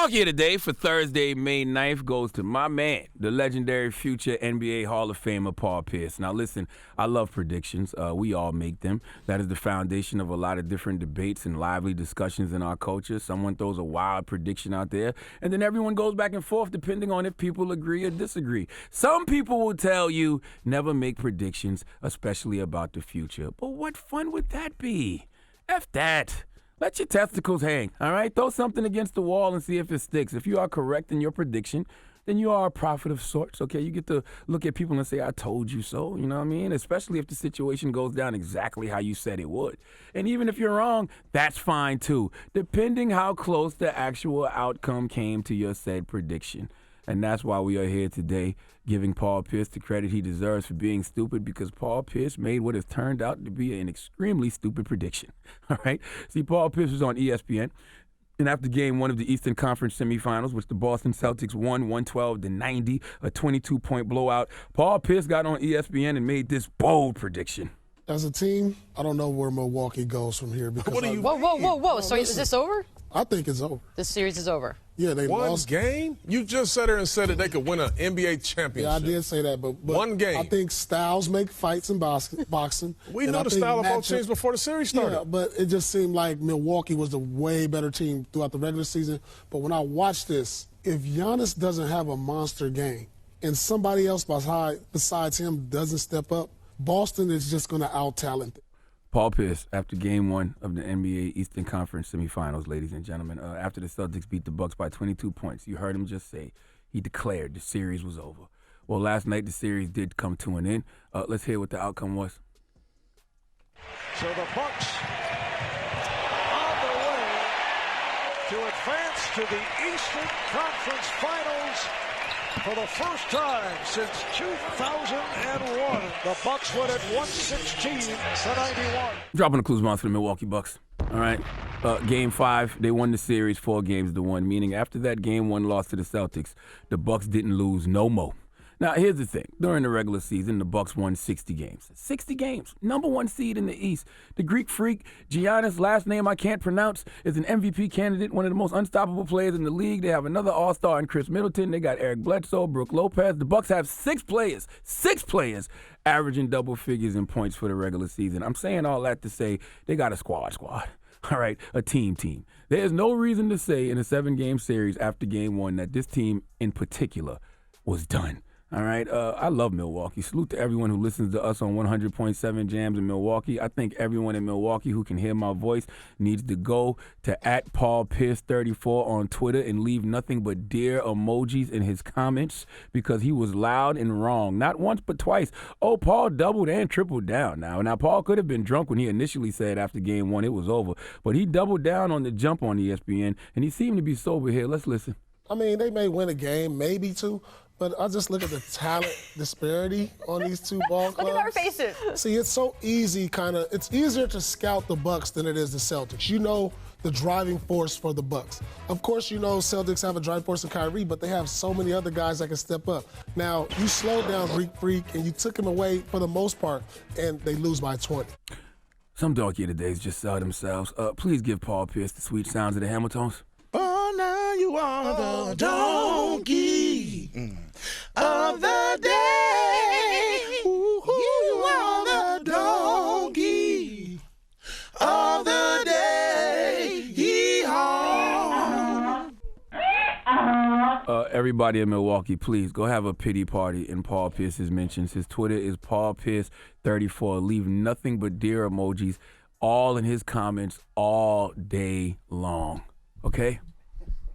Dog here today for Thursday, May 9th goes to my man, the legendary future NBA Hall of Famer, Paul Pierce. Now listen, I love predictions. We all make them. That is the foundation of a lot of different debates and lively discussions in our culture. Someone throws a wild prediction out there, and then everyone goes back and forth depending on if people agree or disagree. Some people will tell you never make predictions, especially about the future. But what fun would that be? F that. Let your testicles hang, all right? Throw something against the wall and see if it sticks. If you are correct in your prediction, then you are a prophet of sorts, okay? You get to look at people and say, I told you so, you know what I mean? Especially if the situation goes down exactly how you said it would. And even if you're wrong, that's fine too, depending how close the actual outcome came to your said prediction. And that's why we are here today, giving Paul Pierce the credit he deserves for being stupid, because Paul Pierce made what has turned out to be an extremely stupid prediction. All right? See, Paul Pierce was on ESPN, and after Game 1 of the Eastern Conference semifinals, which the Boston Celtics won 112-90, a 22-point blowout, Paul Pierce got on ESPN and made this bold prediction. As a team, I don't know where Milwaukee goes from here. Because Whoa. So is this over? I think it's over. This series is over. Yeah, they One lost. game? You just sat there and said that they could win an NBA championship. Yeah, I did say that, but one game. I think styles make fights in boxing. We knew the style of both teams before the series started. Yeah, but it just seemed like Milwaukee was the way better team throughout the regular season. But when I watch this, if Giannis doesn't have a monster game and somebody else besides him doesn't step up, Boston is just going to out-talent them. Paul Pierce, after Game 1 of the NBA Eastern Conference semifinals, ladies and gentlemen, after the Celtics beat the Bucks by 22 points, you heard him just say he declared the series was over. Well, last night the series did come to an end. Let's hear what the outcome was. So the Bucks on the way to advance to the Eastern Conference Finals. For the first time since 2001, the Bucks win at 116-91. Dropping the clues month for the Milwaukee Bucks. All right. Game 5, they won the series 4-1, meaning after that Game 1 loss to the Celtics, the Bucks didn't lose no more. Now, here's the thing. During the regular season, the Bucks won 60 games. 60 games. Number 1 seed in the East. The Greek freak, Giannis, last name I can't pronounce, is an MVP candidate, one of the most unstoppable players in the league. They have another all-star in Chris Middleton. They got Eric Bledsoe, Brook Lopez. The Bucks have 6 players, averaging double figures in points for the regular season. I'm saying all that to say they got a squad. All right, a team. There's no reason to say in a 7-game series after Game 1 that this team in particular was done. All right, I love Milwaukee. Salute to everyone who listens to us on 100.7 Jams in Milwaukee. I think everyone in Milwaukee who can hear my voice needs to go to @PaulPierce34 on Twitter and leave nothing but dear emojis in his comments, because he was loud and wrong. Not once, but twice. Oh, Paul doubled and tripled down now. Now, Paul could have been drunk when he initially said after Game 1 it was over, but he doubled down on the jump on ESPN, and he seemed to be sober here. Let's listen. I mean, they may win a game, maybe 2. But I just look at the talent disparity on these two ball clubs. Look at our faces. See, it's so easy, it's easier to scout the Bucks than it is the Celtics. You know the driving force for the Bucks. Of course, you know Celtics have a driving force in Kyrie, but they have so many other guys that can step up. Now, you slowed down Greek Freak, and you took him away for the most part, and they lose by 20. Some dog here today just sell themselves. Please give Paul Pierce the sweet sounds of the Hamiltons. Oh, now you are the donkey of the day. You are the donkey of the day. Yee-haw. Everybody in Milwaukee, please go have a pity party in Paul Pierce's mentions. His Twitter is PaulPierce34. Leave nothing but dear emojis all in his comments all day long. Okay?